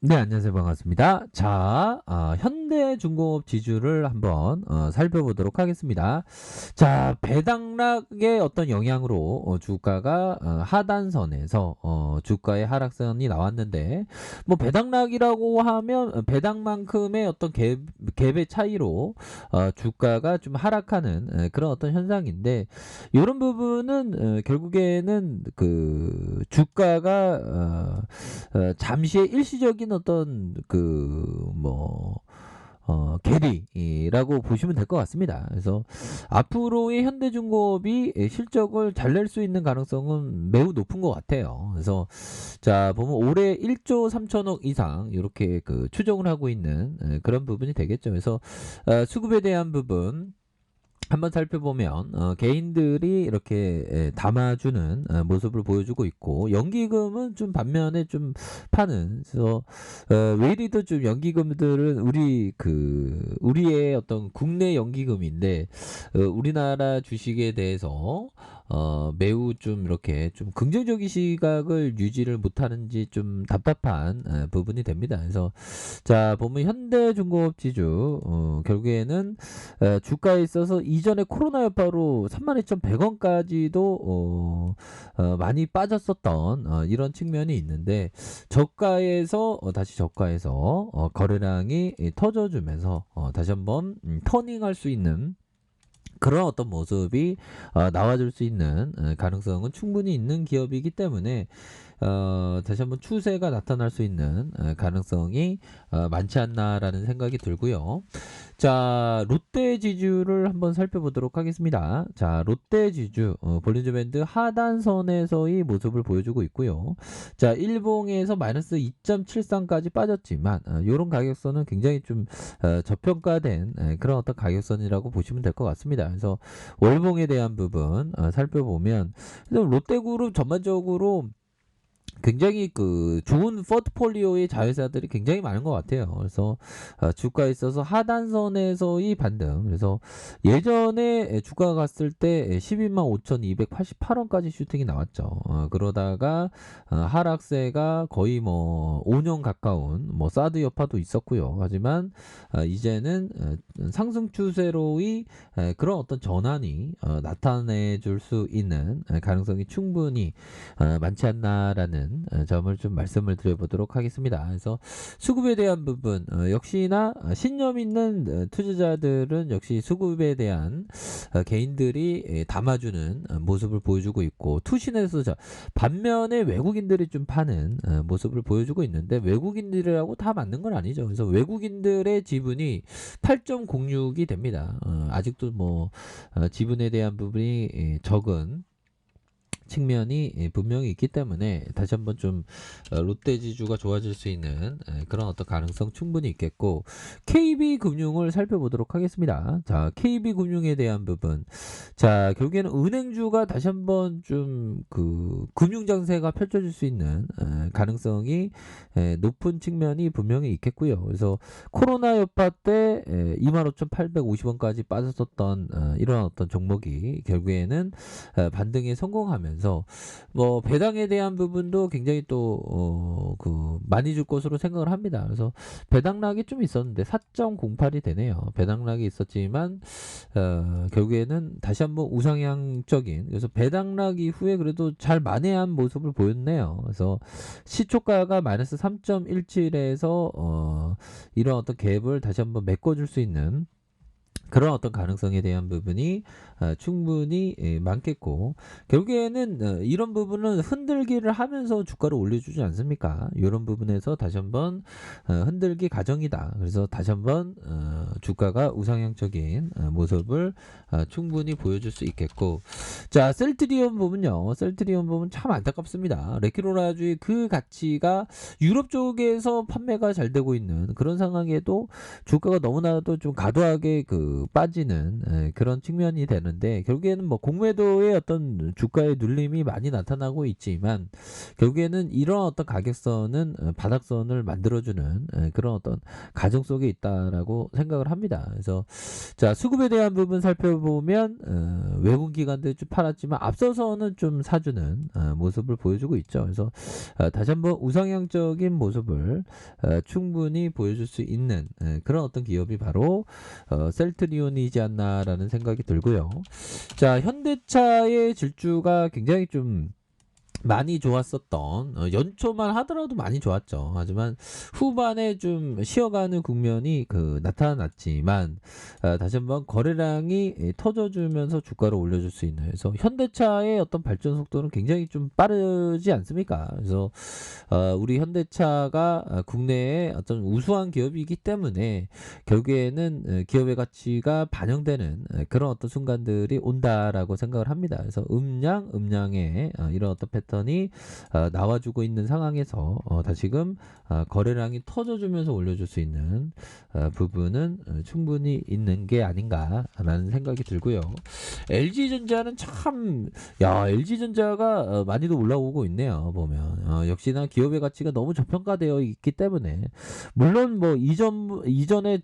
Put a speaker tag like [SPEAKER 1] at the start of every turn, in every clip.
[SPEAKER 1] 네, 안녕하세요. 반갑습니다. 자, 현대중공업 지주를 한번 살펴보도록 하겠습니다. 자, 배당락의 어떤 영향으로 주가가 하단선에서 주가의 하락선이 나왔는데, 뭐 배당락이라고 하면 배당만큼의 어떤 갭의 차이로 주가가 좀 하락하는 그런 어떤 현상인데, 이런 부분은 결국에는 그 주가가 잠시의 일시적인 어떤 계리라고 보시면 될 것 같습니다. 그래서 앞으로의 현대중공업이 실적을 잘 낼 수 있는 가능성은 매우 높은 것 같아요. 그래서 자 보면 올해 1조 3천억 이상 이렇게 그 추정을 하고 있는 그런 부분이 되겠죠. 그래서 수급에 대한 부분 한번 살펴보면 개인들이 이렇게 담아주는 모습을 보여주고 있고 연기금은 좀 반면에 좀 파는 그래서 외리도 좀 연기금들은 우리의 어떤 국내 연기금인데 우리나라 주식에 대해서 매우 좀 이렇게 좀 긍정적인 시각을 유지를 못하는지 좀 답답한 부분이 됩니다. 그래서 자 보면 현대중공업 지주 결국에는 주가에 있어서 이전에 코로나 여파로 32,100원까지도 많이 빠졌었던 이런 측면이 있는데 저가에서 다시 저가에서 거래량이 터져주면서 다시 한번 터닝할 수 있는 그런 어떤 모습이 나와줄 수 있는 가능성은 충분히 있는 기업이기 때문에 다시 한번 추세가 나타날 수 있는 가능성이 많지 않나라는 생각이 들고요. 자, 롯데 지주를 한번 살펴보도록 하겠습니다. 자, 롯데 지주 볼린저 밴드 하단선에서의 모습을 보여주고 있고요. 자, 일봉에서 마이너스 2.73까지 빠졌지만 이런 가격선은 굉장히 좀 저평가된 그런 어떤 가격선이라고 보시면 될 것 같습니다. 그래서 월봉에 대한 부분 살펴보면 롯데그룹 전반적으로 굉장히 그 좋은 포트폴리오의 자회사들이 굉장히 많은 것 같아요. 그래서 주가에 있어서 하단선에서의 반등. 그래서 예전에 주가가 갔을 때 12만 5,288원까지 슈팅이 나왔죠. 그러다가 하락세가 거의 뭐 5년 가까운 뭐 사드 여파도 있었고요. 하지만 이제는 상승 추세로의 그런 어떤 전환이 나타내 줄 수 있는 가능성이 충분히 많지 않나라는 점을 좀 말씀을 드려보도록 하겠습니다. 그래서 수급에 대한 부분 역시나 신념 있는 투자자들은 역시 수급에 대한 개인들이 담아주는 모습을 보여주고 있고 투신에서 반면에 외국인들이 좀 파는 모습을 보여주고 있는데 외국인들이라고 다 맞는 건 아니죠. 그래서 외국인들의 지분이 8.06이 됩니다. 아직도 뭐 지분에 대한 부분이 적은 측면이 분명히 있기 때문에 다시 한번 좀 롯데 지주가 좋아질 수 있는 그런 어떤 가능성 충분히 있겠고 KB금융을 살펴보도록 하겠습니다. 자, KB금융에 대한 부분. 자, 결국에는 은행주가 다시 한번 좀 그 금융 장세가 펼쳐질 수 있는 가능성이 높은 측면이 분명히 있겠고요. 그래서 코로나 여파 때 25,850원까지 빠졌었던 이런 어떤 종목이 결국에는 반등에 성공하면서 뭐 배당에 대한 부분도 굉장히 또 많이 줄 것으로 생각을 합니다. 그래서 배당락이 좀 있었는데 4.08이 되네요. 배당락이 있었지만 결국에는 다시 한번 우상향적인 그래서 배당락 이후에 그래도 잘 만회한 모습을 보였네요. 그래서 시초가가 마이너스 3.17에서 이런 어떤 갭을 다시 한번 메꿔줄 수 있는 그런 어떤 가능성에 대한 부분이 충분히 많겠고 결국에는 이런 부분은 흔들기를 하면서 주가를 올려주지 않습니까? 이런 부분에서 다시 한번 흔들기 가정이다. 그래서 다시 한번 주가가 우상향적인 모습을 충분히 보여줄 수 있겠고 자 셀트리온 부분요. 셀트리온 부분 참 안타깝습니다. 레키로라주의 그 가치가 유럽 쪽에서 판매가 잘 되고 있는 그런 상황에도 주가가 너무나도 좀 과도하게 그 빠지는 그런 측면이 되는데, 결국에는 뭐 공매도의 어떤 주가의 눌림이 많이 나타나고 있지만, 결국에는 이런 어떤 가격선은 바닥선을 만들어주는 그런 어떤 가정 속에 있다라고 생각을 합니다. 그래서 자, 수급에 대한 부분 살펴보면 외국 기관들이 좀 팔았지만 앞서서는 좀 사주는 모습을 보여주고 있죠. 그래서 다시 한번 우상향적인 모습을 충분히 보여줄 수 있는 그런 어떤 기업이 바로 셀트리온이지 않나라는 생각이 들고요. 자, 현대차의 질주가 굉장히 좀 많이 좋았었던 연초만 하더라도 많이 좋았죠. 하지만 후반에 좀 쉬어가는 국면이 나타났지만 다시 한번 거래량이 터져주면서 주가를 올려줄 수 있는, 그래서 현대차의 어떤 발전 속도는 굉장히 좀 빠르지 않습니까? 그래서 우리 현대차가 국내의 어떤 우수한 기업이기 때문에 결국에는 기업의 가치가 반영되는 그런 어떤 순간들이 온다라고 생각을 합니다. 그래서 음량의 이런 어떤 패턴이 나와주고 있는 상황에서 다시금 거래량이 터져주면서 올려줄 수 있는 부분은 충분히 있는 게 아닌가라는 생각이 들고요. LG전자는 참, LG전자가 많이도 올라오고 있네요. 보면 역시나 기업의 가치가 너무 저평가되어 있기 때문에, 물론 뭐 이전에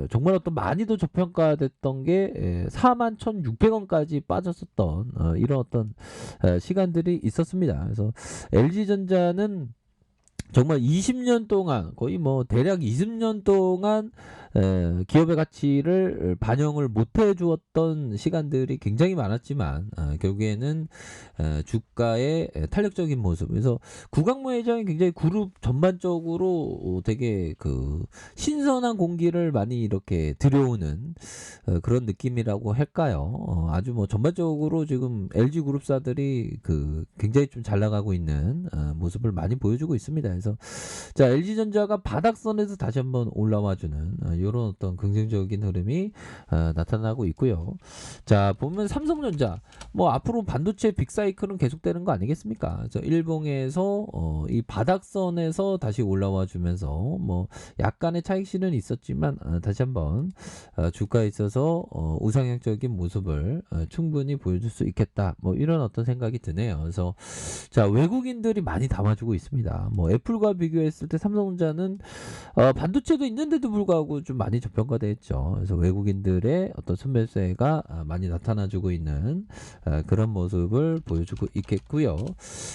[SPEAKER 1] 정말 어떤 많이도 저평가됐던 게 41,600원까지 빠졌었던 이런 어떤 시간들이 있었습니다. 그래서 LG전자는 정말 20년 동안, 거의 뭐 대략 20년 동안 기업의 가치를 반영을 못 해주었던 시간들이 굉장히 많았지만 결국에는 주가의 탄력적인 모습, 그래서 구강모 회장이 굉장히 그룹 전반적으로 되게 신선한 공기를 많이 이렇게 들여오는 그런 느낌이라고 할까요? 아주 뭐 전반적으로 지금 LG 그룹사들이 굉장히 좀 잘 나가고 있는 모습을 많이 보여주고 있습니다. 그래서 자, LG전자가 바닥선에서 다시 한번 올라와주는 이런 어떤 긍정적인 흐름이 나타나고 있고요. 자, 보면 삼성전자, 뭐 앞으로 반도체 빅사이클은 계속되는 거 아니겠습니까? 그래서 일봉에서 이 바닥선에서 다시 올라와 주면서 뭐 약간의 차익실은 있었지만 다시 한번 주가에 있어서 우상향적인 모습을 충분히 보여줄 수 있겠다, 뭐 이런 어떤 생각이 드네요. 그래서 자, 외국인들이 많이 담아주고 있습니다. 뭐 애플과 비교했을 때 삼성전자는 반도체도 있는데도 불구하고 좀 많이 저평가돼 있죠. 그래서 외국인들의 어떤 순매수가 많이 나타나주고 있는 그런 모습을 보여주고 있겠고요.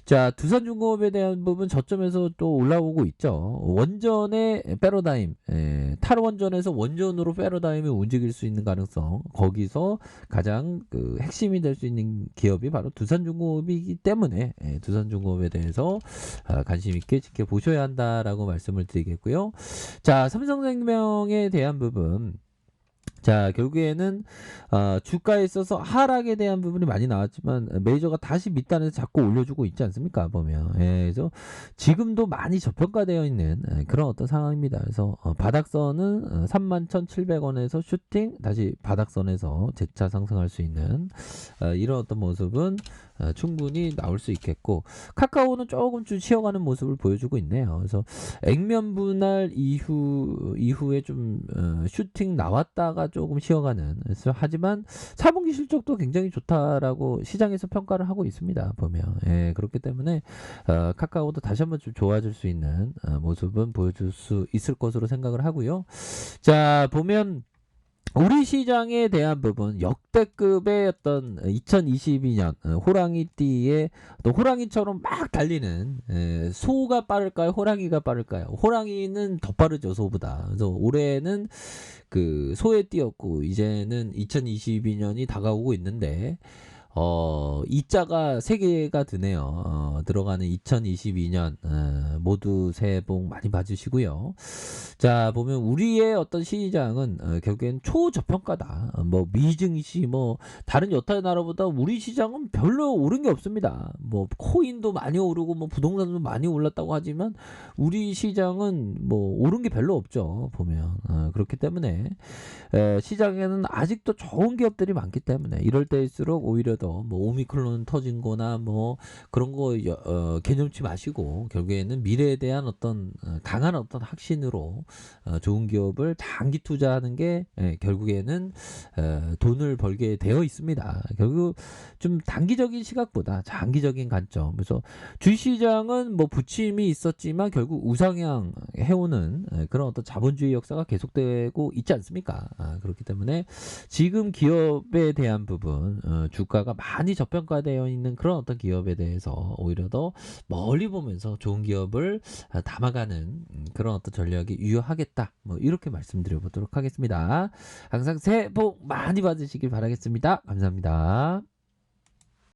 [SPEAKER 1] 자, 두산중공업에 대한 부분 저점에서 또 올라오고 있죠. 원전의 패러다임, 탈원전에서 원전으로 패러다임이 움직일 수 있는 가능성, 거기서 가장 핵심이 될 수 있는 기업이 바로 두산중공업이기 때문에 두산중공업에 대해서 관심 있게 지켜보셔야 한다라고 말씀을 드리겠고요. 자, 삼성생명에 대한 부분, 자, 결국에는 주가에 있어서 하락에 대한 부분이 많이 나왔지만 메이저가 다시 밑단에서 자꾸 올려주고 있지 않습니까? 보면 그래서 지금도 많이 저평가되어 있는 그런 어떤 상황입니다. 그래서 바닥선은 31,700원에서 슈팅, 다시 바닥선에서 재차 상승할 수 있는 이런 어떤 모습은 충분히 나올 수 있겠고, 카카오는 조금 좀 쉬어가는 모습을 보여주고 있네요. 그래서 액면 분할 이후에 좀 슈팅 나왔다가 조금 쉬어가는, 그래서 하지만 4분기 실적도 굉장히 좋다라고 시장에서 평가를 하고 있습니다. 보면 그렇기 때문에 카카오도 다시 한번 좀 좋아질 수 있는 모습은 보여줄 수 있을 것으로 생각을 하고요. 자, 보면 우리 시장에 대한 부분, 역대급의 어떤 2022년 호랑이띠에 또 호랑이처럼 막 달리는, 소가 빠를까요? 호랑이가 빠를까요? 호랑이는 더 빠르죠, 소보다. 그래서 올해는 소에 띄었고 이제는 2022년이 다가오고 있는데 이자가 3개가 드네요. 들어가는 2022년 모두 새해 복 많이 받으시고요. 자, 보면 우리의 어떤 시장은 결국엔 초저평가다. 뭐 미증시, 뭐 다른 여타 나라보다 우리 시장은 별로 오른 게 없습니다. 뭐 코인도 많이 오르고 뭐 부동산도 많이 올랐다고 하지만 우리 시장은 뭐 오른 게 별로 없죠. 보면 그렇기 때문에 시장에는 아직도 좋은 기업들이 많기 때문에 이럴 때일수록 오히려 더 오히려 뭐 오미크론 터진 거나 뭐 그런 거 개념치 마시고 결국에는 미래에 대한 어떤 강한 어떤 확신으로 좋은 기업을 장기 투자하는 게 결국에는 돈을 벌게 되어 있습니다. 결국 좀 단기적인 시각보다 장기적인 관점. 그래서 주식시장은 뭐 부침이 있었지만 결국 우상향 해오는 그런 어떤 자본주의 역사가 계속되고 있지 않습니까? 그렇기 때문에 지금 기업에 대한 부분, 주가가 많이 저평가되어 있는 그런 어떤 기업에 대해서 오히려 더 멀리 보면서 좋은 기업을 담아가는 그런 어떤 전략이 유효하겠다. 뭐 이렇게 말씀드려 보도록 하겠습니다. 항상 새해 복 많이 받으시길 바라겠습니다. 감사합니다.